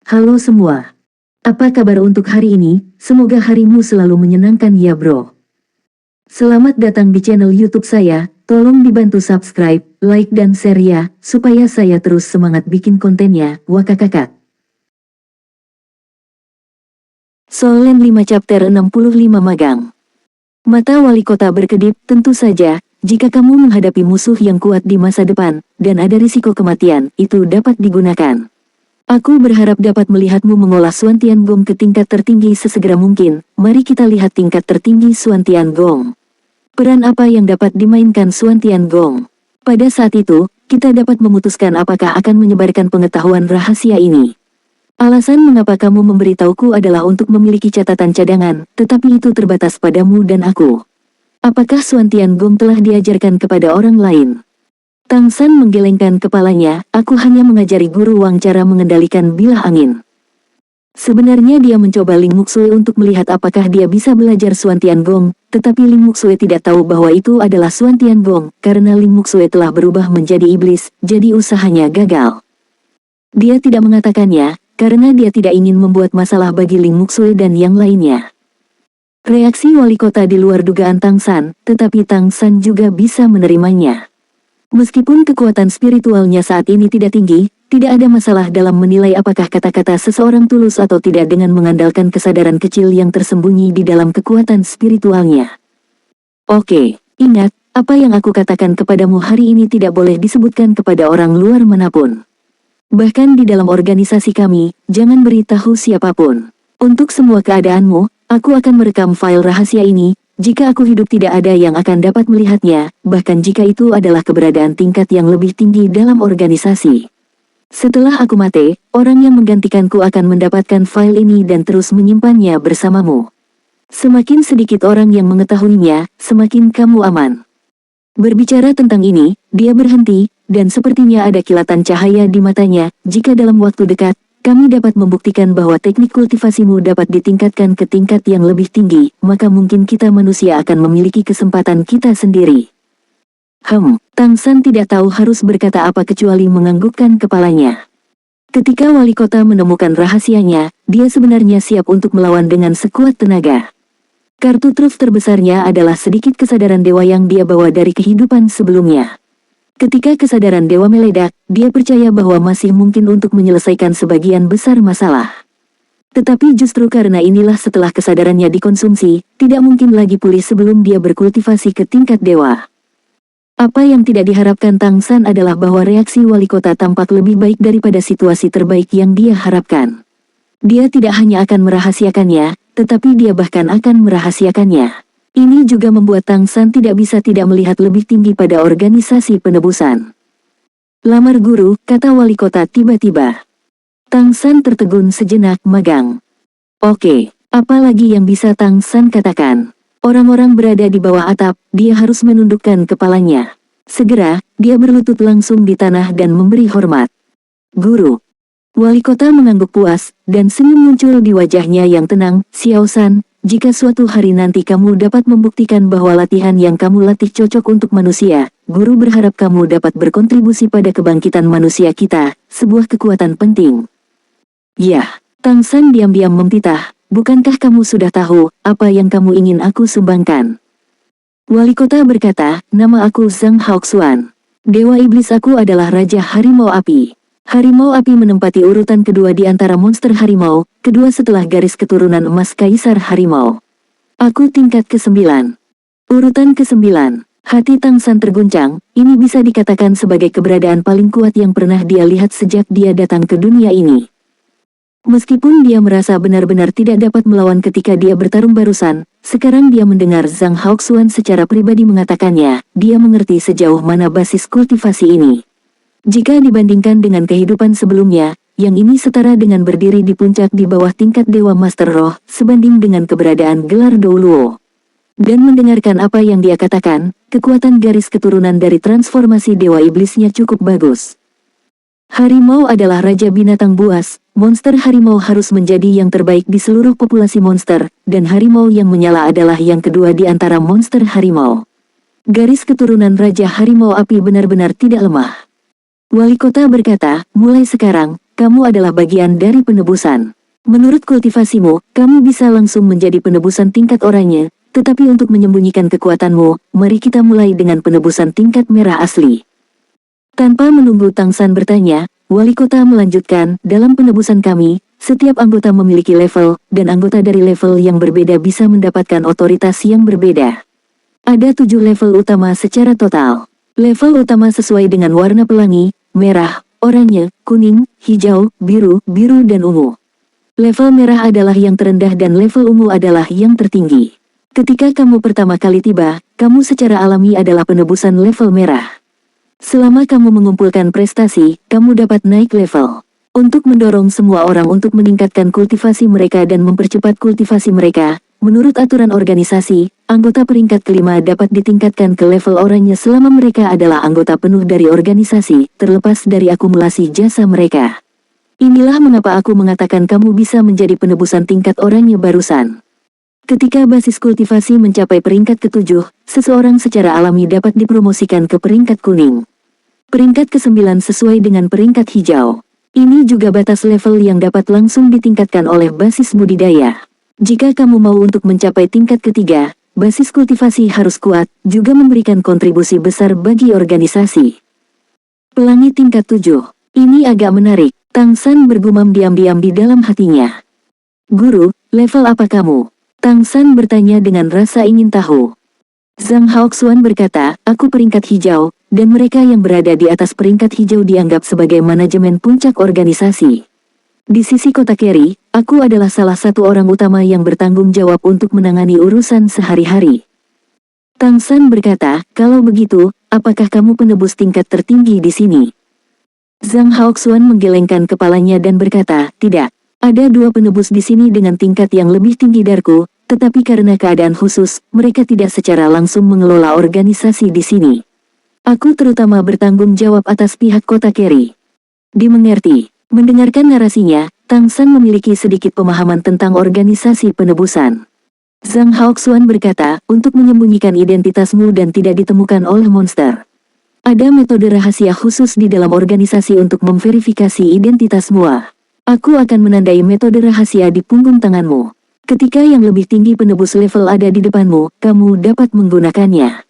Halo semua. Apa kabar untuk hari ini? Semoga harimu selalu menyenangkan ya bro. Selamat datang di channel YouTube saya. Tolong dibantu subscribe, like dan share ya, supaya saya terus semangat bikin kontennya. Wakakakak. Solen 5 chapter 65 magang. Mata wali kota berkedip, tentu saja, jika kamu menghadapi musuh yang kuat di masa depan, dan ada risiko kematian, itu dapat digunakan. Aku berharap dapat melihatmu mengolah Suan Tiangong ke tingkat tertinggi sesegera mungkin. Mari kita lihat tingkat tertinggi Suan Tiangong. Peran apa yang dapat dimainkan Suan Tiangong? Pada saat itu, kita dapat memutuskan apakah akan menyebarkan pengetahuan rahasia ini. Alasan mengapa kamu memberitahuku adalah untuk memiliki catatan cadangan, tetapi itu terbatas padamu dan aku. Apakah Suan Tiangong telah diajarkan kepada orang lain? Tang San menggelengkan kepalanya, aku hanya mengajari guru Wang cara mengendalikan bilah angin. Sebenarnya dia mencoba Ling Muxue untuk melihat apakah dia bisa belajar Suan Tiangong, tetapi Ling Muxue tidak tahu bahwa itu adalah Suan Tiangong, karena Ling Muxue telah berubah menjadi iblis, jadi usahanya gagal. Dia tidak mengatakannya, karena dia tidak ingin membuat masalah bagi Ling Muxue dan yang lainnya. Reaksi wali kota di luar dugaan Tang San, tetapi Tang San juga bisa menerimanya. Meskipun kekuatan spiritualnya saat ini tidak tinggi, tidak ada masalah dalam menilai apakah kata-kata seseorang tulus atau tidak dengan mengandalkan kesadaran kecil yang tersembunyi di dalam kekuatan spiritualnya. Oke, ingat, apa yang aku katakan kepadamu hari ini tidak boleh disebutkan kepada orang luar manapun. Bahkan di dalam organisasi kami, jangan beritahu siapapun. Untuk semua keadaanmu, aku akan merekam file rahasia ini. Jika aku hidup tidak ada yang akan dapat melihatnya, bahkan jika itu adalah keberadaan tingkat yang lebih tinggi dalam organisasi. Setelah aku mati, orang yang menggantikanku akan mendapatkan file ini dan terus menyimpannya bersamamu. Semakin sedikit orang yang mengetahuinya, semakin kamu aman. Berbicara tentang ini, dia berhenti, dan sepertinya ada kilatan cahaya di matanya. Jika dalam waktu dekat, kami dapat membuktikan bahwa teknik kultivasimu dapat ditingkatkan ke tingkat yang lebih tinggi, maka mungkin kita manusia akan memiliki kesempatan kita sendiri. Tang San tidak tahu harus berkata apa kecuali menganggukkan kepalanya. Ketika wali kota menemukan rahasianya, dia sebenarnya siap untuk melawan dengan sekuat tenaga. Kartu truf terbesarnya adalah sedikit kesadaran dewa yang dia bawa dari kehidupan sebelumnya. Ketika kesadaran dewa meledak, dia percaya bahwa masih mungkin untuk menyelesaikan sebagian besar masalah. Tetapi justru karena inilah setelah kesadarannya dikonsumsi, tidak mungkin lagi pulih sebelum dia berkultivasi ke tingkat dewa. Apa yang tidak diharapkan Tang San adalah bahwa reaksi wali kota tampak lebih baik daripada situasi terbaik yang dia harapkan. Dia tidak hanya akan merahasiakannya, tetapi dia bahkan akan merahasiakannya. Ini juga membuat Tang San tidak bisa tidak melihat lebih tinggi pada organisasi penebusan. Lamar guru, kata wali kota tiba-tiba. Tang San tertegun sejenak, magang. Oke, apa lagi yang bisa Tang San katakan? Orang-orang berada di bawah atap, dia harus menundukkan kepalanya. Segera, dia berlutut langsung di tanah dan memberi hormat. Guru. Wali kota mengangguk puas, dan senyum muncul di wajahnya yang tenang. Xiao San, jika suatu hari nanti kamu dapat membuktikan bahwa latihan yang kamu latih cocok untuk manusia, guru berharap kamu dapat berkontribusi pada kebangkitan manusia kita, sebuah kekuatan penting. Ya, Tang San diam-diam memtitah, bukankah kamu sudah tahu, apa yang kamu ingin aku sumbangkan? Wali kota berkata, nama aku Zhang Haoxuan. Dewa iblis aku adalah Raja Harimau Api. Harimau Api menempati urutan kedua di antara monster harimau, kedua setelah garis keturunan emas Kaisar Harimau. Aku tingkat ke-9. Urutan ke-9. Hati Tang San terguncang, ini bisa dikatakan sebagai keberadaan paling kuat yang pernah dia lihat sejak dia datang ke dunia ini. Meskipun dia merasa benar-benar tidak dapat melawan ketika dia bertarung barusan, sekarang dia mendengar Zhang Haoxuan secara pribadi mengatakannya, dia mengerti sejauh mana basis kultivasi ini. Jika dibandingkan dengan kehidupan sebelumnya, yang ini setara dengan berdiri di puncak di bawah tingkat Dewa Master Roh, sebanding dengan keberadaan gelar Douluo. Dan mendengarkan apa yang dia katakan, kekuatan garis keturunan dari transformasi Dewa Iblisnya cukup bagus. Harimau adalah raja binatang buas, monster harimau harus menjadi yang terbaik di seluruh populasi monster, dan harimau yang menyala adalah yang kedua di antara monster harimau. Garis keturunan Raja Harimau Api benar-benar tidak lemah. Wali kota berkata, mulai sekarang, kamu adalah bagian dari penebusan. Menurut kultivasimu, kamu bisa langsung menjadi penebusan tingkat oranye, tetapi untuk menyembunyikan kekuatanmu, mari kita mulai dengan penebusan tingkat merah asli. Tanpa menunggu Tang San bertanya, wali kota melanjutkan, dalam penebusan kami, setiap anggota memiliki level, dan anggota dari level yang berbeda bisa mendapatkan otoritas yang berbeda. Ada 7 level utama secara total. Level utama sesuai dengan warna pelangi, merah, oranye, kuning, hijau, biru, dan ungu. Level merah adalah yang terendah dan level ungu adalah yang tertinggi. Ketika kamu pertama kali tiba, kamu secara alami adalah penebusan level merah. Selama kamu mengumpulkan prestasi, kamu dapat naik level. Untuk mendorong semua orang untuk meningkatkan kultivasi mereka dan mempercepat kultivasi mereka, menurut aturan organisasi, anggota peringkat kelima dapat ditingkatkan ke level oranye selama mereka adalah anggota penuh dari organisasi, terlepas dari akumulasi jasa mereka. Inilah mengapa aku mengatakan kamu bisa menjadi penebusan tingkat oranye barusan. Ketika basis kultivasi mencapai peringkat ke-7, seseorang secara alami dapat dipromosikan ke peringkat kuning. Peringkat ke-9 sesuai dengan peringkat hijau. Ini juga batas level yang dapat langsung ditingkatkan oleh basis budidaya. Jika kamu mau untuk mencapai tingkat ketiga, basis kultivasi harus kuat, juga memberikan kontribusi besar bagi organisasi. Pelangi tingkat 7. Ini agak menarik, Tang San bergumam diam-diam di dalam hatinya. Guru, level apa kamu? Tang San bertanya dengan rasa ingin tahu. Zhang Haoxuan berkata, aku peringkat hijau, dan mereka yang berada di atas peringkat hijau dianggap sebagai manajemen puncak organisasi. Di sisi kota Kerry, aku adalah salah satu orang utama yang bertanggung jawab untuk menangani urusan sehari-hari. Tang San berkata, kalau begitu, apakah kamu penebus tingkat tertinggi di sini? Zhang Haoxuan menggelengkan kepalanya dan berkata, tidak. Ada 2 penebus di sini dengan tingkat yang lebih tinggi dariku, tetapi karena keadaan khusus, mereka tidak secara langsung mengelola organisasi di sini. Aku terutama bertanggung jawab atas pihak kota Kerry. Dimengerti. Mendengarkan narasinya, Tang San memiliki sedikit pemahaman tentang organisasi penebusan. Zhang Haoxuan berkata, untuk menyembunyikan identitasmu dan tidak ditemukan oleh monster. Ada metode rahasia khusus di dalam organisasi untuk memverifikasi identitasmu. Aku akan menandai metode rahasia di punggung tanganmu. Ketika yang lebih tinggi penebus level ada di depanmu, kamu dapat menggunakannya.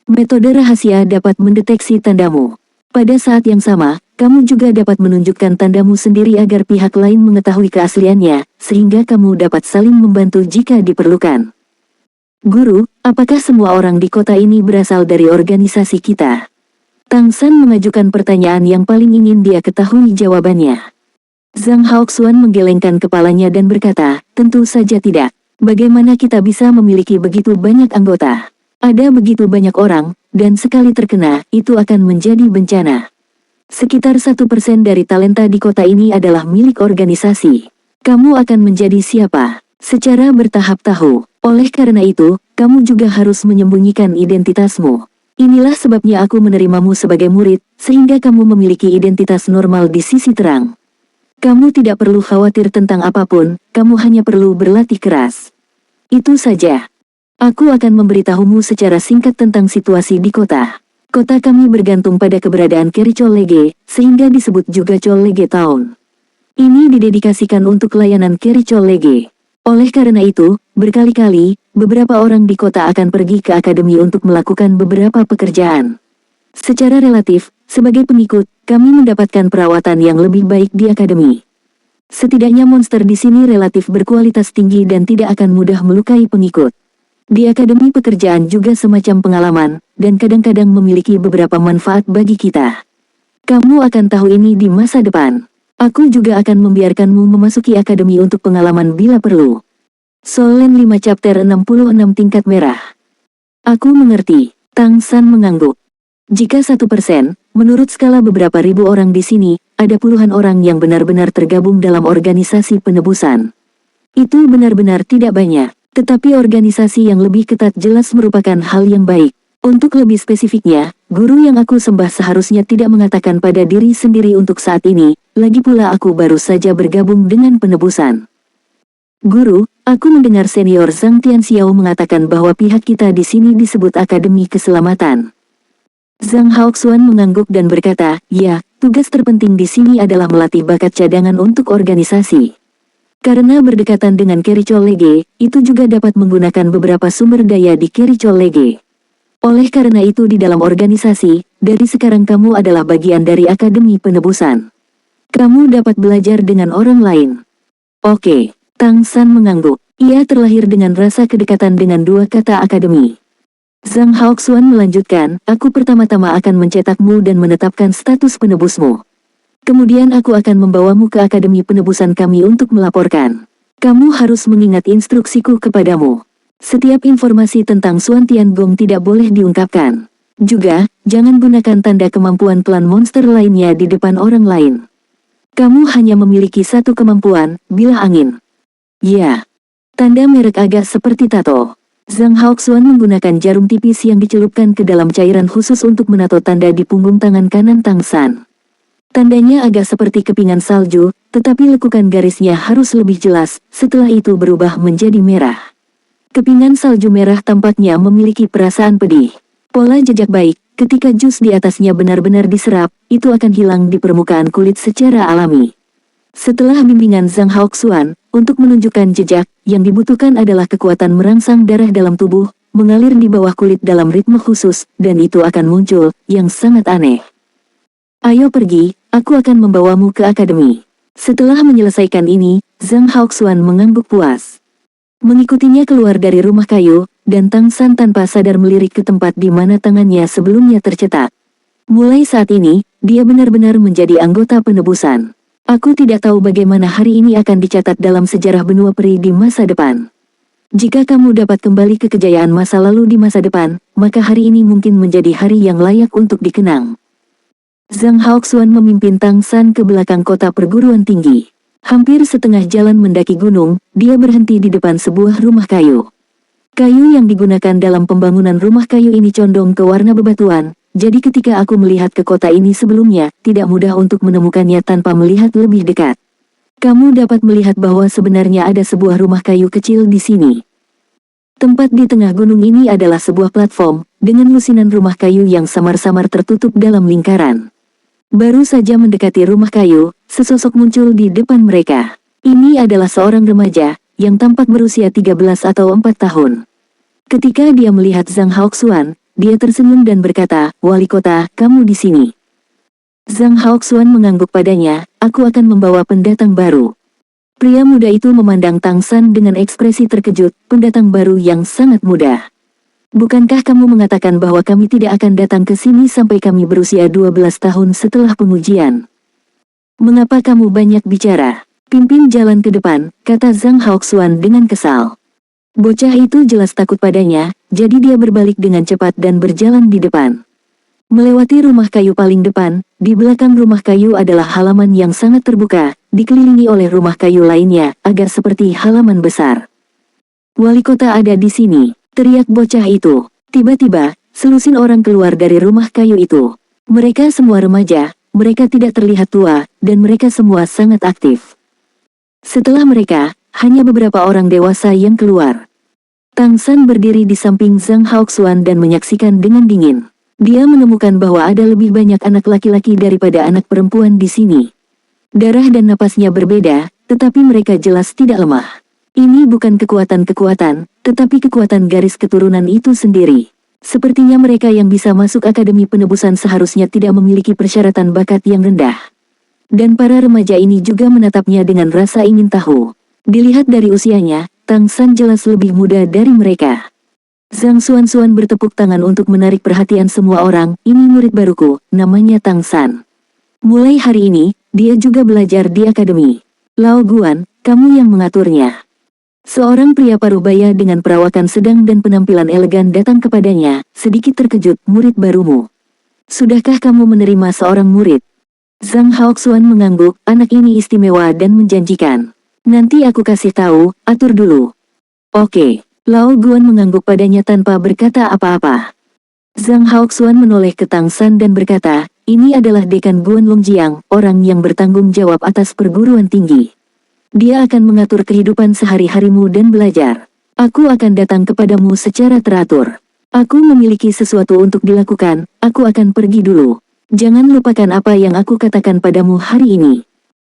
Metode rahasia dapat mendeteksi tandamu. Pada saat yang sama, kamu juga dapat menunjukkan tandamu sendiri agar pihak lain mengetahui keasliannya, sehingga kamu dapat saling membantu jika diperlukan. Guru, apakah semua orang di kota ini berasal dari organisasi kita? Tang San mengajukan pertanyaan yang paling ingin dia ketahui jawabannya. Zhang Haoxuan menggelengkan kepalanya dan berkata, tentu saja tidak. Bagaimana kita bisa memiliki begitu banyak anggota? Ada begitu banyak orang, dan sekali terkena, itu akan menjadi bencana. Sekitar 1% dari talenta di kota ini adalah milik organisasi. Kamu akan menjadi siapa? Secara bertahap tahu. Oleh karena itu, kamu juga harus menyembunyikan identitasmu. Inilah sebabnya aku menerimamu sebagai murid, sehingga kamu memiliki identitas normal di sisi terang. Kamu tidak perlu khawatir tentang apapun, kamu hanya perlu berlatih keras. Itu saja. Aku akan memberitahumu secara singkat tentang situasi di kota. Kota kami bergantung pada keberadaan Kerry Chollege, sehingga disebut juga Chollege Town. Ini didedikasikan untuk layanan Kerry Chollege. Oleh karena itu, berkali-kali, beberapa orang di kota akan pergi ke akademi untuk melakukan beberapa pekerjaan. Secara relatif, sebagai pengikut, kami mendapatkan perawatan yang lebih baik di akademi. Setidaknya monster di sini relatif berkualitas tinggi dan tidak akan mudah melukai pengikut. Di akademi pekerjaan juga semacam pengalaman, dan kadang-kadang memiliki beberapa manfaat bagi kita. Kamu akan tahu ini di masa depan. Aku juga akan membiarkanmu memasuki akademi untuk pengalaman bila perlu. Solen 5 chapter 66 tingkat merah. Aku mengerti, Tang San mengangguk. Jika 1%, menurut skala beberapa ribu orang di sini, ada puluhan orang yang benar-benar tergabung dalam organisasi penebusan. Itu benar-benar tidak banyak, tetapi organisasi yang lebih ketat jelas merupakan hal yang baik. Untuk lebih spesifiknya, guru yang aku sembah seharusnya tidak mengatakan pada diri sendiri untuk saat ini, lagi pula aku baru saja bergabung dengan penebusan. Guru, aku mendengar senior Zhang Tianxiao mengatakan bahwa pihak kita di sini disebut Akademi Keselamatan. Zhang Haoxuan mengangguk dan berkata, ya, Tugas terpenting di sini adalah melatih bakat cadangan untuk organisasi. Karena berdekatan dengan Kericol Lege, itu juga dapat menggunakan beberapa sumber daya di Kericol Lege. Oleh karena itu di dalam organisasi, dari sekarang kamu adalah bagian dari Akademi Penebusan. Kamu dapat belajar dengan orang lain. Oke, Tang San mengangguk. Ia terlahir dengan rasa kedekatan dengan dua kata akademi. Zhang Haoxuan melanjutkan, aku pertama-tama akan mencetakmu dan menetapkan status penebusmu. Kemudian aku akan membawamu ke Akademi Penebusan kami untuk melaporkan. Kamu harus mengingat instruksiku kepadamu. Setiap informasi tentang Xuan Tiangong tidak boleh diungkapkan. Juga, jangan gunakan tanda kemampuan klan monster lainnya di depan orang lain. Kamu hanya memiliki satu kemampuan, bilah angin. Ya. Tanda merek agak seperti tato. Zhang Haoxuan menggunakan jarum tipis yang dicelupkan ke dalam cairan khusus untuk menato tanda di punggung tangan kanan Tang San. Tandanya agak seperti kepingan salju, tetapi lekukan garisnya harus lebih jelas, setelah itu berubah menjadi merah. Kepingan salju merah tampaknya memiliki perasaan pedih. Pola jejak baik, ketika jus di atasnya benar-benar diserap, itu akan hilang di permukaan kulit secara alami. Setelah bimbingan Zhang Haoxuan, untuk menunjukkan jejak, yang dibutuhkan adalah kekuatan merangsang darah dalam tubuh, mengalir di bawah kulit dalam ritme khusus, dan itu akan muncul, yang sangat aneh. Ayo pergi, aku akan membawamu ke akademi. Setelah menyelesaikan ini, Zhang Haoxuan mengangguk puas. Mengikutinya keluar dari rumah kayu, dan Tang San tanpa sadar melirik ke tempat di mana tangannya sebelumnya tercetak. Mulai saat ini, dia benar-benar menjadi anggota penebusan. Aku tidak tahu bagaimana hari ini akan dicatat dalam sejarah benua peri di masa depan. Jika kamu dapat kembali ke kejayaan masa lalu di masa depan, maka hari ini mungkin menjadi hari yang layak untuk dikenang. Zhang Haoxuan memimpin Tang San ke belakang kota perguruan tinggi. Hampir setengah jalan mendaki gunung, dia berhenti di depan sebuah rumah kayu. Kayu yang digunakan dalam pembangunan rumah kayu ini condong ke warna bebatuan, jadi ketika aku melihat ke kota ini sebelumnya, tidak mudah untuk menemukannya tanpa melihat lebih dekat. Kamu dapat melihat bahwa sebenarnya ada sebuah rumah kayu kecil di sini. Tempat di tengah gunung ini adalah sebuah platform, dengan lusinan rumah kayu yang samar-samar tertutup dalam lingkaran. Baru saja mendekati rumah kayu, sesosok muncul di depan mereka. Ini adalah seorang remaja, yang tampak berusia 13 atau 4 tahun. Ketika dia melihat Zhang Haoxuan, dia tersenyum dan berkata, "Wali kota, kamu di sini." Zhang Haoxuan mengangguk padanya, "Aku akan membawa pendatang baru." Pria muda itu memandang Tang San dengan ekspresi terkejut, pendatang baru yang sangat muda. Bukankah kamu mengatakan bahwa kami tidak akan datang ke sini sampai kami berusia 12 tahun setelah pengujian? Mengapa kamu banyak bicara? Pimpin jalan ke depan, kata Zhang Haoxuan dengan kesal. Bocah itu jelas takut padanya, jadi dia berbalik dengan cepat dan berjalan di depan. Melewati rumah kayu paling depan, di belakang rumah kayu adalah halaman yang sangat terbuka, dikelilingi oleh rumah kayu lainnya, agak seperti halaman besar. Wali kota ada di sini. Teriak bocah itu. Tiba-tiba, selusin orang keluar dari rumah kayu itu. Mereka semua remaja, mereka tidak terlihat tua, dan mereka semua sangat aktif. Setelah mereka, hanya beberapa orang dewasa yang keluar. Tang San berdiri di samping Zhang Haoxuan dan menyaksikan dengan dingin. Dia menemukan bahwa ada lebih banyak anak laki-laki daripada anak perempuan di sini. Darah dan napasnya berbeda, tetapi mereka jelas tidak lemah. Ini bukan kekuatan-kekuatan, tetapi kekuatan garis keturunan itu sendiri. Sepertinya mereka yang bisa masuk Akademi Penebusan seharusnya tidak memiliki persyaratan bakat yang rendah. Dan para remaja ini juga menatapnya dengan rasa ingin tahu. Dilihat dari usianya, Tang San jelas lebih muda dari mereka. Zhang Xuan bertepuk tangan untuk menarik perhatian semua orang, ini murid baruku, namanya Tang San. Mulai hari ini, dia juga belajar di akademi. Lao Guan, kamu yang mengaturnya. Seorang pria paruh baya dengan perawakan sedang dan penampilan elegan datang kepadanya, sedikit terkejut, murid barumu. Sudahkah kamu menerima seorang murid? Zhang Haoxuan mengangguk, anak ini istimewa dan menjanjikan. Nanti aku kasih tahu, atur dulu. Oke, Lao Guan mengangguk padanya tanpa berkata apa-apa. Zhang Haoxuan menoleh ke Tang San dan berkata, ini adalah Dekan Guan Longjiang, orang yang bertanggung jawab atas perguruan tinggi. Dia akan mengatur kehidupan sehari-harimu dan belajar. Aku akan datang kepadamu secara teratur. Aku memiliki sesuatu untuk dilakukan, aku akan pergi dulu. Jangan lupakan apa yang aku katakan padamu hari ini.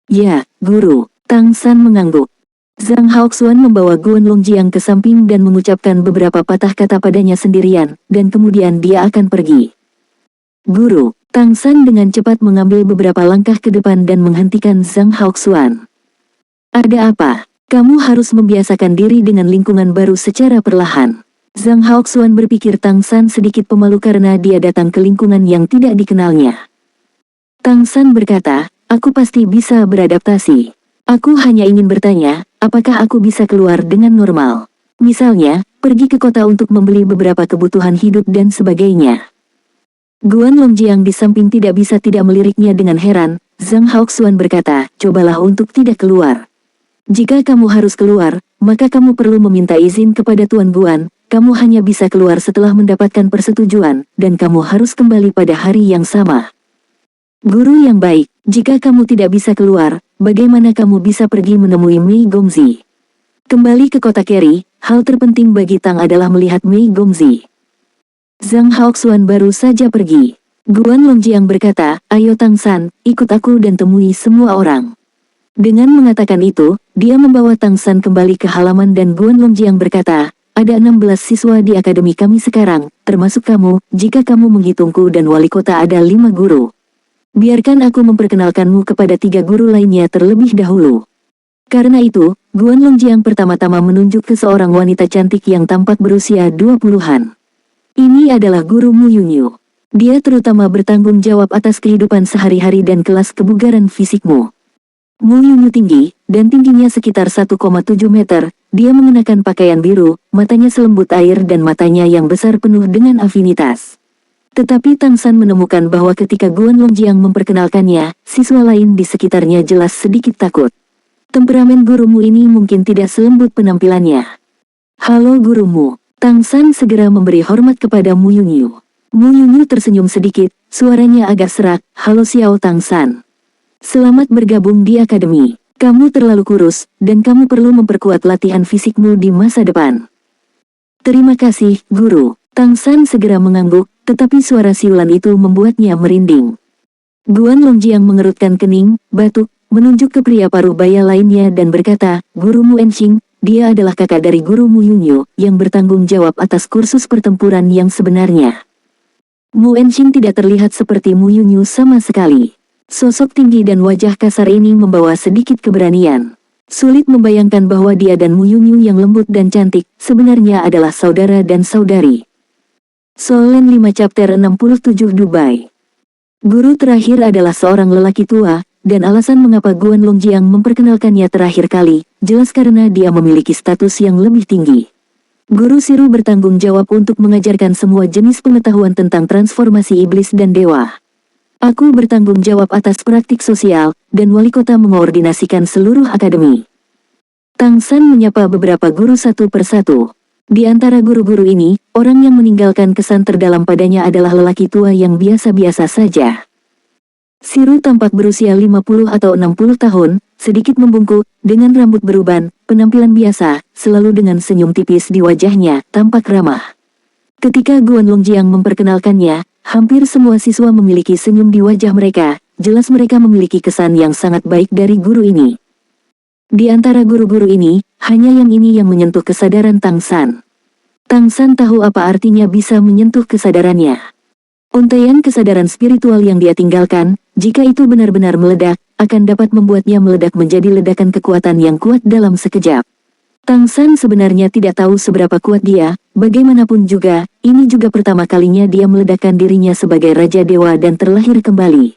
Ya, Guru, Tang San mengangguk. Zhang Haoxuan membawa Guan Longjiang ke samping dan mengucapkan beberapa patah kata padanya sendirian, dan kemudian dia akan pergi. Guru, Tang San dengan cepat mengambil beberapa langkah ke depan dan menghentikan Zhang Haoxuan. Ada apa? Kamu harus membiasakan diri dengan lingkungan baru secara perlahan. Zhang Haoxuan berpikir Tang San sedikit pemalu karena dia datang ke lingkungan yang tidak dikenalnya. Tang San berkata, aku pasti bisa beradaptasi. Aku hanya ingin bertanya, apakah aku bisa keluar dengan normal? Misalnya, pergi ke kota untuk membeli beberapa kebutuhan hidup dan sebagainya. Guan Longjiang di samping tidak bisa tidak meliriknya dengan heran. Zhang Haoxuan berkata, cobalah untuk tidak keluar. Jika kamu harus keluar, maka kamu perlu meminta izin kepada Tuan Guan. Kamu hanya bisa keluar setelah mendapatkan persetujuan, dan kamu harus kembali pada hari yang sama. Guru yang baik, jika kamu tidak bisa keluar, bagaimana kamu bisa pergi menemui Mei Gongzi? Kembali ke kota Keri, hal terpenting bagi Tang adalah melihat Mei Gongzi. Zhang Haoxuan baru saja pergi. Guan Longjiang berkata, ayo Tang San, ikut aku dan temui semua orang. Dengan mengatakan itu, dia membawa Tang San kembali ke halaman dan Guan Longjiang berkata, ada 16 siswa di akademi kami sekarang, termasuk kamu, jika kamu menghitungku dan wali kota ada 5 guru. Biarkan aku memperkenalkanmu kepada 3 guru lainnya terlebih dahulu. Karena itu, Guan Longjiang pertama-tama menunjuk ke seorang wanita cantik yang tampak berusia 20-an. Ini adalah Guru Mu Yunyu. Dia terutama bertanggung jawab atas kehidupan sehari-hari dan kelas kebugaran fisikmu. Mu Yunyu tinggi, dan tingginya sekitar 1,7 meter, dia mengenakan pakaian biru, matanya selembut air dan matanya yang besar penuh dengan afinitas. Tetapi Tang San menemukan bahwa ketika Guan Longjiang memperkenalkannya, siswa lain di sekitarnya jelas sedikit takut. Temperamen gurumu ini mungkin tidak selembut penampilannya. Halo gurumu, Tang San segera memberi hormat kepada Mu Yunyu. Mu Yunyu tersenyum sedikit, suaranya agak serak, halo Xiao Tang San. Selamat bergabung di akademi. Kamu terlalu kurus, dan kamu perlu memperkuat latihan fisikmu di masa depan. Terima kasih, Guru. Tang San segera mengangguk, tetapi suara siulan itu membuatnya merinding. Guan Longjiang mengerutkan kening, batuk, menunjuk ke pria paruh baya lainnya dan berkata, Guru Mu Enxing, dia adalah kakak dari Guru Mu Yunyu, yang bertanggung jawab atas kursus pertempuran yang sebenarnya. Mu Enxing tidak terlihat seperti Mu Yunyu sama sekali. Sosok tinggi dan wajah kasar ini membawa sedikit keberanian. Sulit membayangkan bahwa dia dan Mu Yunyu yang lembut dan cantik, sebenarnya adalah saudara dan saudari. Solen 5 Chapter 67 Dubai. Guru terakhir adalah seorang lelaki tua, dan alasan mengapa Guan Longjiang memperkenalkannya terakhir kali, jelas karena dia memiliki status yang lebih tinggi. Guru Siru bertanggung jawab untuk mengajarkan semua jenis pengetahuan tentang transformasi iblis dan dewa. Aku bertanggung jawab atas praktik sosial, dan wali kota mengordinasikan seluruh akademi. Tang San menyapa beberapa guru satu persatu. Di antara guru-guru ini, orang yang meninggalkan kesan terdalam padanya adalah lelaki tua yang biasa-biasa saja. Siru tampak berusia 50 atau 60 tahun, sedikit membungkuk, dengan rambut beruban, penampilan biasa, selalu dengan senyum tipis di wajahnya, tampak ramah. Ketika Guan Longjiang memperkenalkannya, hampir semua siswa memiliki senyum di wajah mereka, jelas mereka memiliki kesan yang sangat baik dari guru ini. Di antara guru-guru ini, hanya yang ini yang menyentuh kesadaran Tang San. Tang San tahu apa artinya bisa menyentuh kesadarannya. Untaian kesadaran spiritual yang dia tinggalkan, jika itu benar-benar meledak, akan dapat membuatnya meledak menjadi ledakan kekuatan yang kuat dalam sekejap. Tang San sebenarnya tidak tahu seberapa kuat dia, bagaimanapun juga, ini juga pertama kalinya dia meledakkan dirinya sebagai Raja Dewa dan terlahir kembali.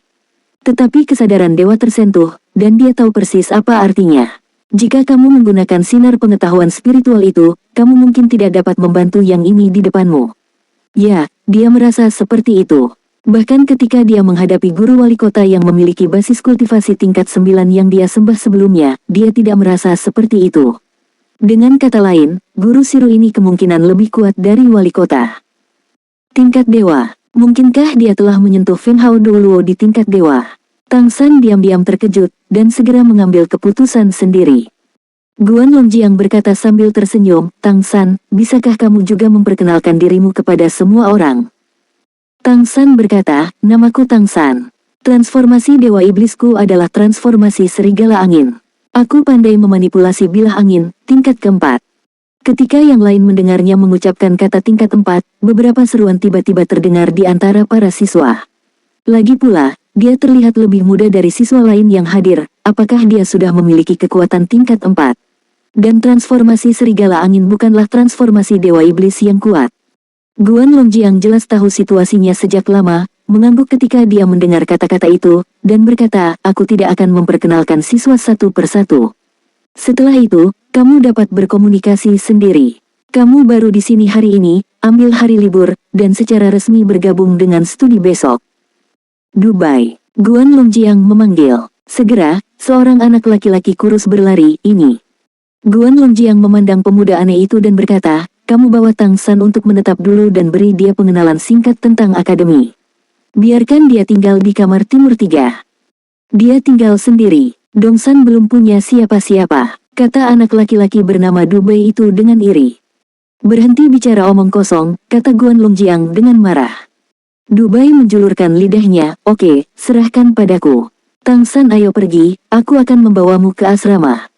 Tetapi kesadaran dewa tersentuh, dan dia tahu persis apa artinya. Jika kamu menggunakan sinar pengetahuan spiritual itu, kamu mungkin tidak dapat membantu yang ini di depanmu. Ya, dia merasa seperti itu. Bahkan ketika dia menghadapi guru wali kota yang memiliki basis kultivasi tingkat 9 yang dia sembah sebelumnya, dia tidak merasa seperti itu. Dengan kata lain, guru Siru ini kemungkinan lebih kuat dari wali kota. Tingkat dewa. Mungkinkah dia telah menyentuh Feng Hao Douluo di tingkat dewa? Tang San diam-diam terkejut, dan segera mengambil keputusan sendiri. Guan Longjiang berkata sambil tersenyum, Tang San, bisakah kamu juga memperkenalkan dirimu kepada semua orang? Tang San berkata, namaku Tang San. Transformasi Dewa Iblisku adalah transformasi serigala angin. Aku pandai memanipulasi bilah angin, tingkat keempat. Ketika yang lain mendengarnya mengucapkan kata tingkat 4, beberapa seruan tiba-tiba terdengar di antara para siswa. Lagi pula, dia terlihat lebih muda dari siswa lain yang hadir, apakah dia sudah memiliki kekuatan tingkat 4? Dan transformasi serigala angin bukanlah transformasi Dewa Iblis yang kuat. Guan Longjiang jelas tahu situasinya sejak lama, mengangguk ketika dia mendengar kata-kata itu, dan berkata, aku tidak akan memperkenalkan siswa satu persatu. Setelah itu, kamu dapat berkomunikasi sendiri. Kamu baru di sini hari ini, ambil hari libur, dan secara resmi bergabung dengan studi besok. Dubai. Guan Longjiang memanggil. Segera, seorang anak laki-laki kurus berlari, ini. Guan Longjiang memandang pemuda aneh itu dan berkata, kamu bawa Tang San untuk menetap dulu dan beri dia pengenalan singkat tentang akademi. Biarkan dia tinggal di kamar timur 3. Dia tinggal sendiri. Dong San belum punya siapa-siapa, kata anak laki-laki bernama Dubai itu dengan iri. Berhenti bicara omong kosong, kata Guan Longjiang dengan marah. Dubai menjulurkan lidahnya, oke, serahkan padaku. Tang San ayo pergi, aku akan membawamu ke asrama.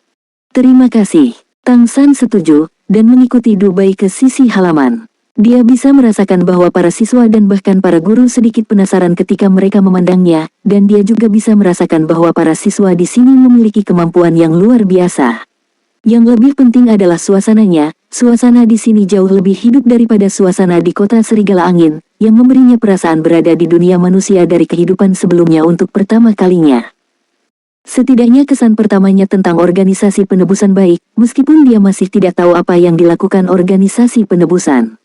Terima kasih. Tang San setuju, dan mengikuti Dubai ke sisi halaman. Dia bisa merasakan bahwa para siswa dan bahkan para guru sedikit penasaran ketika mereka memandangnya, dan dia juga bisa merasakan bahwa para siswa di sini memiliki kemampuan yang luar biasa. Yang lebih penting adalah suasananya, suasana di sini jauh lebih hidup daripada suasana di kota Serigala Angin, yang memberinya perasaan berada di dunia manusia dari kehidupan sebelumnya untuk pertama kalinya. Setidaknya kesan pertamanya tentang organisasi penebusan baik, meskipun dia masih tidak tahu apa yang dilakukan organisasi penebusan.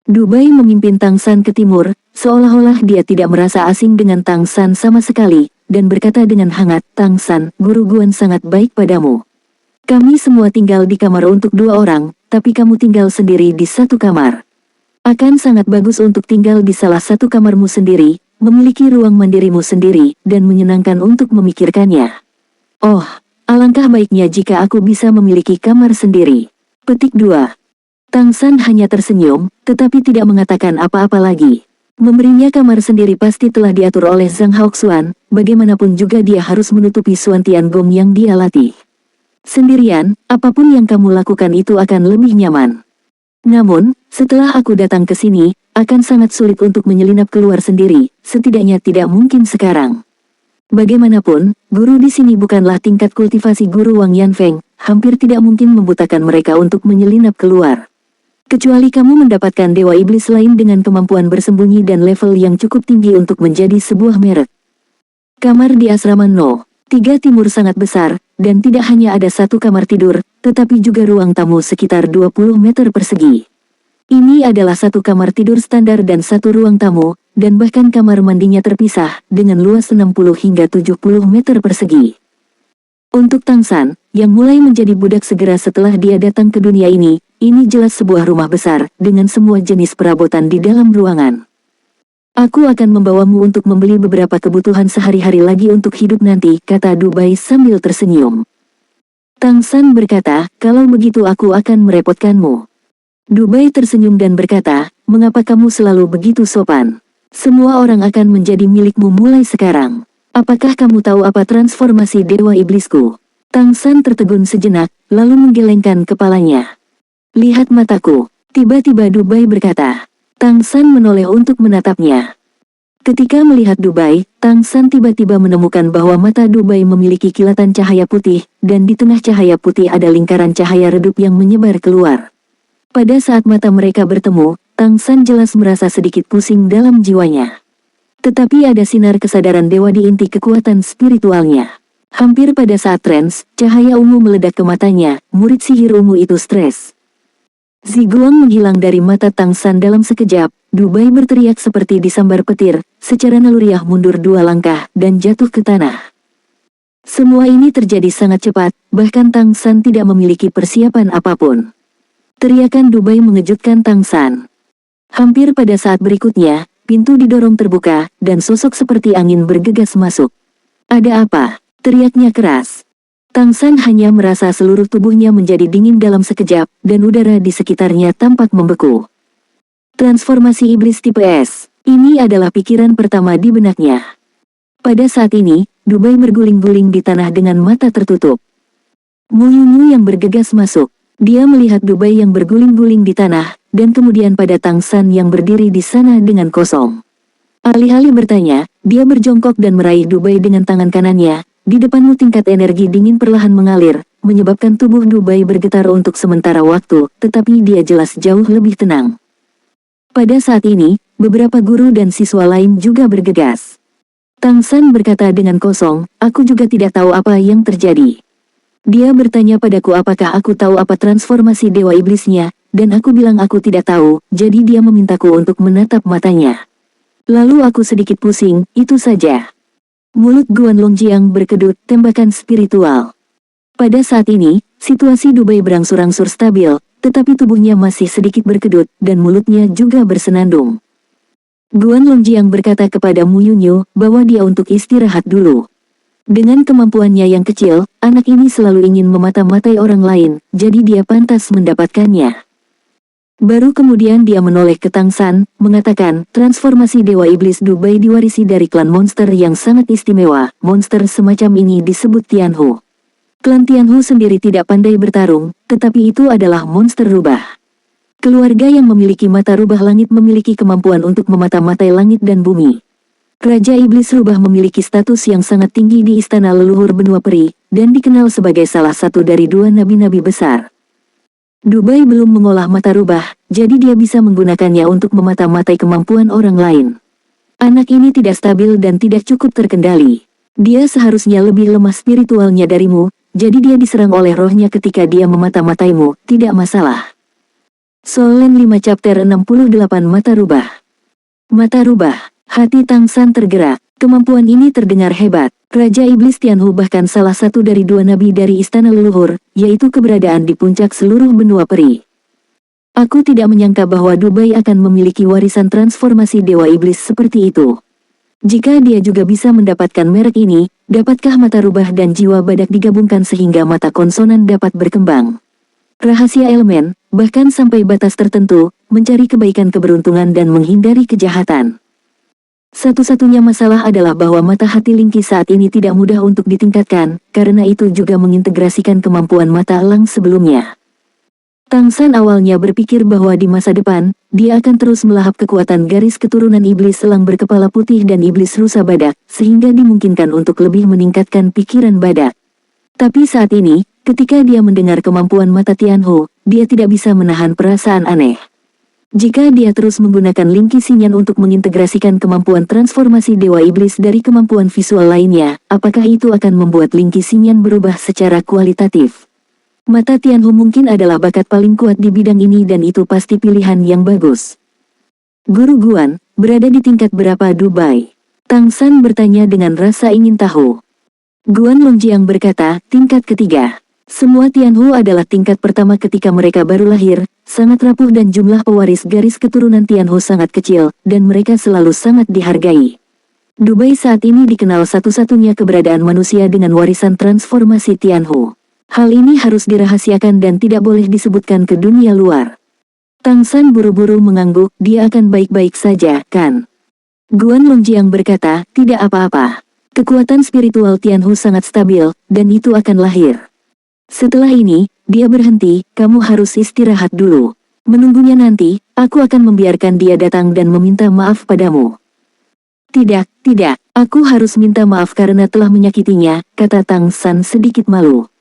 Dubai memimpin Tang San ke timur, seolah-olah dia tidak merasa asing dengan Tang San sama sekali, dan berkata dengan hangat, Tang San, guru Guan sangat baik padamu. Kami semua tinggal di kamar untuk 2 orang, tapi kamu tinggal sendiri di satu kamar. Akan sangat bagus untuk tinggal di salah satu kamarmu sendiri, memiliki ruang mandirimu sendiri, dan menyenangkan untuk memikirkannya. Oh, alangkah baiknya jika aku bisa memiliki kamar sendiri. Petik 2. Tang San hanya tersenyum, tetapi tidak mengatakan apa-apa lagi. Memberinya kamar sendiri pasti telah diatur oleh Zhang Haoxuan, bagaimanapun juga dia harus menutupi Xuan Tiangong yang dia latih. Sendirian, apapun yang kamu lakukan itu akan lebih nyaman. Namun, setelah aku datang ke sini, akan sangat sulit untuk menyelinap keluar sendiri, setidaknya tidak mungkin sekarang. Bagaimanapun, guru di sini bukanlah tingkat kultivasi guru Wang Yanfeng, hampir tidak mungkin membutakan mereka untuk menyelinap keluar. Kecuali kamu mendapatkan Dewa Iblis lain dengan kemampuan bersembunyi dan level yang cukup tinggi untuk menjadi sebuah merek. Kamar di asrama No. 3 Timur sangat besar, dan tidak hanya ada satu kamar tidur, tetapi juga ruang tamu sekitar 20 meter persegi. Ini adalah satu kamar tidur standar dan satu ruang tamu, dan bahkan kamar mandinya terpisah, dengan luas 60 hingga 70 meter persegi. Untuk Tang San, yang mulai menjadi budak segera setelah dia datang ke dunia ini jelas sebuah rumah besar, dengan semua jenis perabotan di dalam ruangan. Aku akan membawamu untuk membeli beberapa kebutuhan sehari-hari lagi untuk hidup nanti, kata Dubai sambil tersenyum. Tang San berkata, kalau begitu aku akan merepotkanmu. Dubai tersenyum dan berkata, mengapa kamu selalu begitu sopan? Semua orang akan menjadi milikmu mulai sekarang. Apakah kamu tahu apa transformasi Dewa Iblisku? Tang San tertegun sejenak, lalu menggelengkan kepalanya. Lihat mataku. Tiba-tiba Dubai berkata. Tang San menoleh untuk menatapnya. Ketika melihat Dubai, Tang San tiba-tiba menemukan bahwa mata Dubai memiliki kilatan cahaya putih, dan di tengah cahaya putih ada lingkaran cahaya redup yang menyebar keluar. Pada saat mata mereka bertemu, Tang San jelas merasa sedikit pusing dalam jiwanya. Tetapi ada sinar kesadaran dewa di inti kekuatan spiritualnya. Hampir pada saat trans, cahaya ungu meledak ke matanya, murid sihir ungu itu stres. Ziguang menghilang dari mata Tang San dalam sekejap, Dubai berteriak seperti disambar petir, secara naluriah mundur 2 langkah, dan jatuh ke tanah. Semua ini terjadi sangat cepat, bahkan Tang San tidak memiliki persiapan apapun. Teriakan Dubai mengejutkan Tang San. Hampir pada saat berikutnya, pintu didorong terbuka, dan sosok seperti angin bergegas masuk. Ada apa? Teriaknya keras. Tang San hanya merasa seluruh tubuhnya menjadi dingin dalam sekejap, dan udara di sekitarnya tampak membeku. Transformasi Iblis Tipe S. Ini adalah pikiran pertama di benaknya. Pada saat ini, Dubai berguling-guling di tanah dengan mata tertutup. Mu Yunyu yang bergegas masuk. Dia melihat Dubai yang berguling-guling di tanah, dan kemudian pada Tang San yang berdiri di sana dengan kosong. Alih-alih bertanya, dia berjongkok dan meraih Dubai dengan tangan kanannya. Di depanmu tingkat energi dingin perlahan mengalir, menyebabkan tubuh Dubai bergetar untuk sementara waktu, tetapi dia jelas jauh lebih tenang. Pada saat ini, beberapa guru dan siswa lain juga bergegas. Tang San berkata dengan kosong, aku juga tidak tahu apa yang terjadi. Dia bertanya padaku apakah aku tahu apa transformasi dewa iblisnya, dan aku bilang aku tidak tahu, jadi dia memintaku untuk menatap matanya. Lalu aku sedikit pusing, itu saja. Mulut Guan Longjiang berkedut, tembakan spiritual. Pada saat ini, situasi Dubai berangsur-angsur stabil, tetapi tubuhnya masih sedikit berkedut, dan mulutnya juga bersenandung. Guan Longjiang berkata kepada Mu Yunyu, bahwa dia untuk istirahat dulu. Dengan kemampuannya yang kecil, anak ini selalu ingin memata-matai orang lain, jadi dia pantas mendapatkannya. Baru kemudian dia menoleh ke Tang San, mengatakan, transformasi Dewa Iblis Dubai diwarisi dari klan monster yang sangat istimewa. Monster semacam ini disebut Tianhu. Klan Tianhu sendiri tidak pandai bertarung, tetapi itu adalah monster rubah. Keluarga yang memiliki mata rubah langit memiliki kemampuan untuk memata-matai langit dan bumi. Raja Iblis Rubah memiliki status yang sangat tinggi di istana leluhur benua peri, dan dikenal sebagai salah satu dari dua nabi-nabi besar. Dubai belum mengolah mata rubah, jadi dia bisa menggunakannya untuk memata-matai kemampuan orang lain. Anak ini tidak stabil dan tidak cukup terkendali. Dia seharusnya lebih lemah spiritualnya darimu, jadi dia diserang oleh rohnya ketika dia memata-mataimu, tidak masalah. Solen 5 chapter 68 Mata Rubah. Mata rubah. Hati Tang San tergerak. Kemampuan ini terdengar hebat. Raja Iblis Tianhu bahkan salah satu dari dua nabi dari istana leluhur, yaitu keberadaan di puncak seluruh benua peri. Aku tidak menyangka bahwa Dubai akan memiliki warisan transformasi Dewa Iblis seperti itu. Jika dia juga bisa mendapatkan merek ini, dapatkah mata rubah dan jiwa badak digabungkan sehingga mata konsonan dapat berkembang? Rahasia elemen, bahkan sampai batas tertentu, mencari kebaikan keberuntungan dan menghindari kejahatan. Satu-satunya masalah adalah bahwa mata hati Lingki saat ini tidak mudah untuk ditingkatkan, karena itu juga mengintegrasikan kemampuan mata elang sebelumnya. Tang San awalnya berpikir bahwa di masa depan, dia akan terus melahap kekuatan garis keturunan iblis elang berkepala putih dan iblis rusa badak, sehingga dimungkinkan untuk lebih meningkatkan pikiran badak. Tapi saat ini, ketika dia mendengar kemampuan mata Tianhu, dia tidak bisa menahan perasaan aneh. Jika dia terus menggunakan Lingki Xinyan untuk mengintegrasikan kemampuan transformasi Dewa Iblis dari kemampuan visual lainnya, apakah itu akan membuat Lingki Xinyan berubah secara kualitatif? Mata Tianhu mungkin adalah bakat paling kuat di bidang ini dan itu pasti pilihan yang bagus. Guru Guan, berada di tingkat berapa Dubai? Tang San bertanya dengan rasa ingin tahu. Guan Longjiang berkata, tingkat ketiga. Semua Tianhu adalah tingkat pertama ketika mereka baru lahir, sangat rapuh dan jumlah pewaris garis keturunan Tianhu sangat kecil, dan mereka selalu sangat dihargai. Dubai saat ini dikenal satu-satunya keberadaan manusia dengan warisan transformasi Tianhu. Hal ini harus dirahasiakan dan tidak boleh disebutkan ke dunia luar. Tang San buru-buru mengangguk, dia akan baik-baik saja, kan? Guan Longjiang berkata, tidak apa-apa. Kekuatan spiritual Tianhu sangat stabil, dan itu akan lahir. Setelah ini, dia berhenti, kamu harus istirahat dulu. Menunggunya nanti, aku akan membiarkan dia datang dan meminta maaf padamu. Tidak, aku harus minta maaf karena telah menyakitinya, kata Tang San sedikit malu.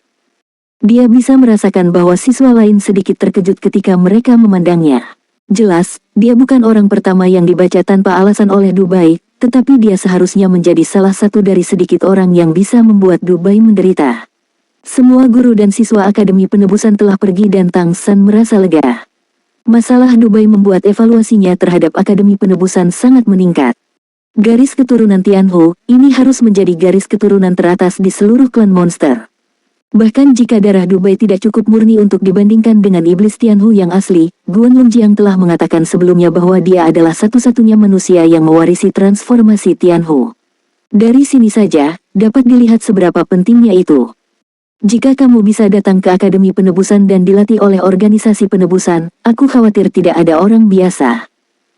Dia bisa merasakan bahwa siswa lain sedikit terkejut ketika mereka memandangnya. Jelas, dia bukan orang pertama yang dibaca tanpa alasan oleh Dubai, tetapi dia seharusnya menjadi salah satu dari sedikit orang yang bisa membuat Dubai menderita. Semua guru dan siswa Akademi Penebusan telah pergi dan Tang San merasa lega. Masalah Dubai membuat evaluasinya terhadap Akademi Penebusan sangat meningkat. Garis keturunan Tianhu, ini harus menjadi garis keturunan teratas di seluruh klan monster. Bahkan jika darah Dubai tidak cukup murni untuk dibandingkan dengan iblis Tianhu yang asli, Guan Longjiang telah mengatakan sebelumnya bahwa dia adalah satu-satunya manusia yang mewarisi transformasi Tianhu. Dari sini saja, dapat dilihat seberapa pentingnya itu. Jika kamu bisa datang ke Akademi Penebusan dan dilatih oleh organisasi penebusan, aku khawatir tidak ada orang biasa.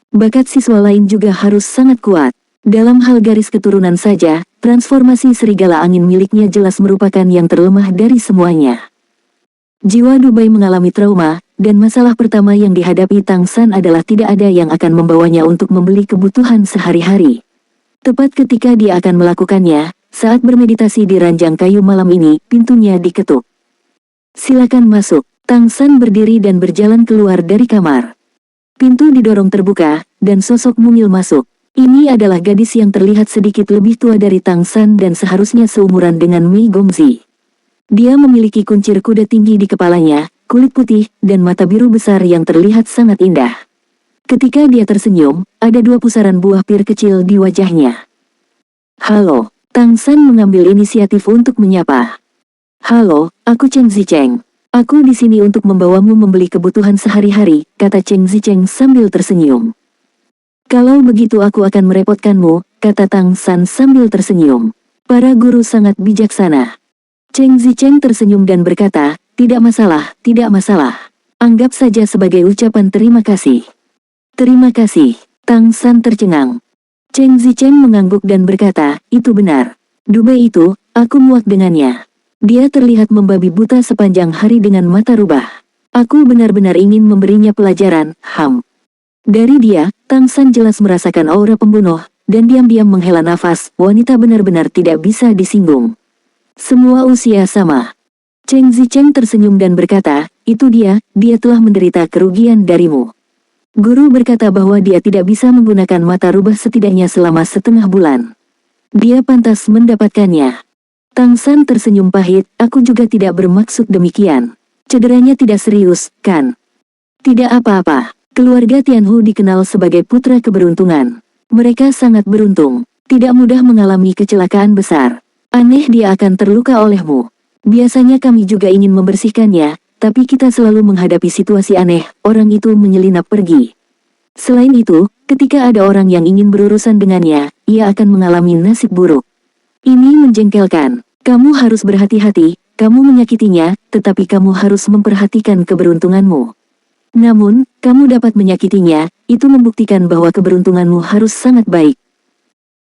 Bakat siswa lain juga harus sangat kuat. Dalam hal garis keturunan saja, transformasi serigala angin miliknya jelas merupakan yang terlemah dari semuanya. Jiwa Dubai mengalami trauma, dan masalah pertama yang dihadapi Tang San adalah tidak ada yang akan membawanya untuk membeli kebutuhan sehari-hari. Tepat ketika dia akan melakukannya, saat bermeditasi di ranjang kayu malam ini, pintunya diketuk. "Silakan masuk." Tang San berdiri dan berjalan keluar dari kamar. Pintu didorong terbuka, dan sosok mungil masuk. Ini adalah gadis yang terlihat sedikit lebih tua dari Tang San dan seharusnya seumuran dengan Mi Gongzi. Dia memiliki kuncir kuda tinggi di kepalanya, kulit putih, dan mata biru besar yang terlihat sangat indah. Ketika dia tersenyum, ada 2 pusaran buah pir kecil di wajahnya. "Halo." Tang San mengambil inisiatif untuk menyapa. "Halo, aku Cheng Zicheng. Aku di sini untuk membawamu membeli kebutuhan sehari-hari," kata Cheng Zicheng sambil tersenyum. "Kalau begitu aku akan merepotkanmu," kata Tang San sambil tersenyum. "Para guru sangat bijaksana." Cheng Zicheng tersenyum dan berkata, tidak masalah. Anggap saja sebagai ucapan terima kasih." "Terima kasih." Tang San tercengang. Cheng Zicheng mengangguk dan berkata, "Itu benar. Dubai itu, aku muak dengannya. Dia terlihat membabi buta sepanjang hari dengan mata rubah. Aku benar-benar ingin memberinya pelajaran." Dari dia, Tang San jelas merasakan aura pembunuh, dan diam-diam menghela nafas. Wanita benar-benar tidak bisa disinggung. Semua usia sama. Cheng Zicheng tersenyum dan berkata, "Itu dia telah menderita kerugian darimu." Guru berkata bahwa dia tidak bisa menggunakan mata rubah setidaknya selama setengah bulan. Dia pantas mendapatkannya. Tang San tersenyum pahit, "Aku juga tidak bermaksud demikian. Cederanya tidak serius, kan?" "Tidak apa-apa. Keluarga Tianhu dikenal sebagai putra keberuntungan. Mereka sangat beruntung. Tidak mudah mengalami kecelakaan besar. Aneh dia akan terluka olehmu. Biasanya kami juga ingin membersihkannya, tapi kita selalu menghadapi situasi aneh." Orang itu menyelinap pergi. Selain itu, ketika ada orang yang ingin berurusan dengannya, ia akan mengalami nasib buruk. Ini menjengkelkan. Kamu harus berhati-hati, kamu menyakitinya, tetapi kamu harus memperhatikan keberuntunganmu. Namun, kamu dapat menyakitinya, itu membuktikan bahwa keberuntunganmu harus sangat baik.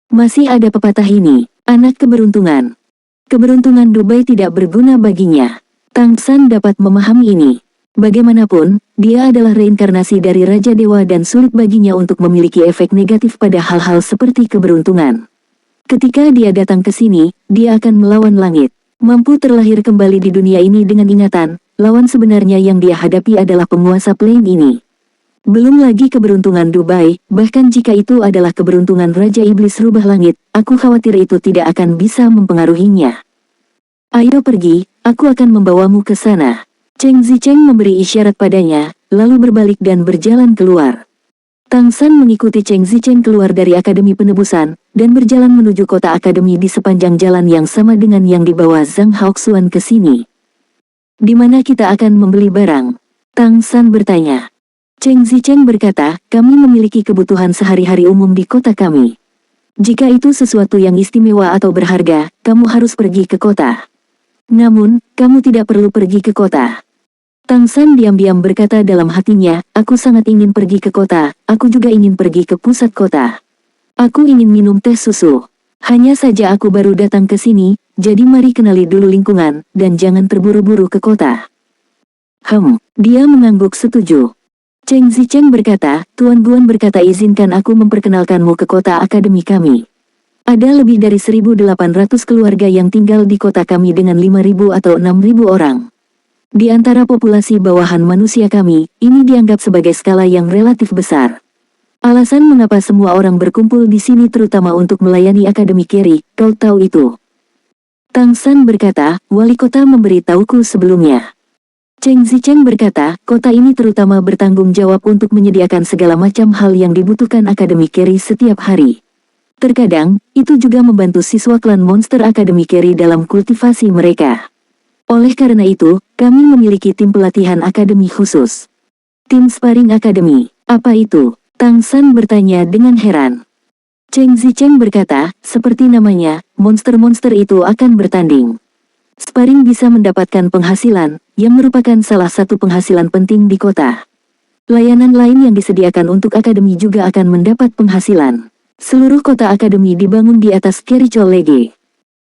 Masih ada pepatah ini, anak keberuntungan. Keberuntungan Dubai tidak berguna baginya. Tang San dapat memahami ini. Bagaimanapun, dia adalah reinkarnasi dari Raja Dewa dan sulit baginya untuk memiliki efek negatif pada hal-hal seperti keberuntungan. Ketika dia datang ke sini, dia akan melawan langit. Mampu terlahir kembali di dunia ini dengan ingatan, lawan sebenarnya yang dia hadapi adalah penguasa plain ini. Belum lagi keberuntungan Dubai, bahkan jika itu adalah keberuntungan Raja Iblis Rubah Langit, aku khawatir itu tidak akan bisa mempengaruhinya. "Ayo pergi, aku akan membawamu ke sana." Cheng Zicheng memberi isyarat padanya, lalu berbalik dan berjalan keluar. Tang San mengikuti Cheng Zicheng keluar dari Akademi Penebusan, dan berjalan menuju kota akademi di sepanjang jalan yang sama dengan yang dibawa Zhang Haoxuan ke sini. "Di mana kita akan membeli barang?" Tang San bertanya. Cheng Zicheng berkata, "Kami memiliki kebutuhan sehari-hari umum di kota kami. Jika itu sesuatu yang istimewa atau berharga, kamu harus pergi ke kota. Namun, kamu tidak perlu pergi ke kota." Tang San diam-diam berkata dalam hatinya, "Aku sangat ingin pergi ke kota, aku juga ingin pergi ke pusat kota. Aku ingin minum teh susu. Hanya saja aku baru datang ke sini, jadi mari kenali dulu lingkungan, dan jangan terburu-buru ke kota." Dia mengangguk setuju. Cheng Zicheng berkata, "Tuan Guan berkata izinkan aku memperkenalkanmu ke kota akademi kami. Ada lebih dari 1.800 keluarga yang tinggal di kota kami dengan 5.000 atau 6.000 orang. Di antara populasi bawahan manusia kami, ini dianggap sebagai skala yang relatif besar. Alasan mengapa semua orang berkumpul di sini terutama untuk melayani Akademi Keri, kau tahu itu?" Tang San berkata, "Wali kota memberitahuku sebelumnya." Cheng Zicheng berkata, "Kota ini terutama bertanggung jawab untuk menyediakan segala macam hal yang dibutuhkan Akademi Keri setiap hari. Terkadang, itu juga membantu siswa klan monster Akademi Keri dalam kultivasi mereka. Oleh karena itu, kami memiliki tim pelatihan akademi khusus." "Tim sparring akademi, apa itu?" Tang San bertanya dengan heran. Cheng Zicheng berkata, "Seperti namanya, monster-monster itu akan bertanding. Sparring bisa mendapatkan penghasilan, yang merupakan salah satu penghasilan penting di kota. Layanan lain yang disediakan untuk akademi juga akan mendapat penghasilan. Seluruh kota akademi dibangun di atas Kerichol Lege.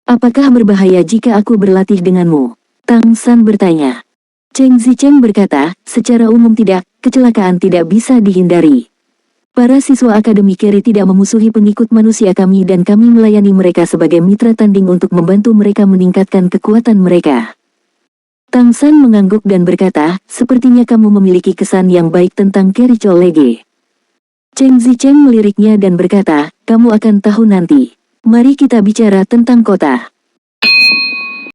Apakah berbahaya jika aku berlatih denganmu? Tang San bertanya. Cheng Zicheng berkata, secara umum tidak, kecelakaan tidak bisa dihindari. Para siswa akademi Keri tidak memusuhi pengikut manusia kami dan kami melayani mereka sebagai mitra tanding untuk membantu mereka meningkatkan kekuatan mereka. Tang San mengangguk dan berkata, sepertinya kamu memiliki kesan yang baik tentang Kerichol Lege. Cheng Zicheng meliriknya dan berkata, kamu akan tahu nanti. Mari kita bicara tentang kota.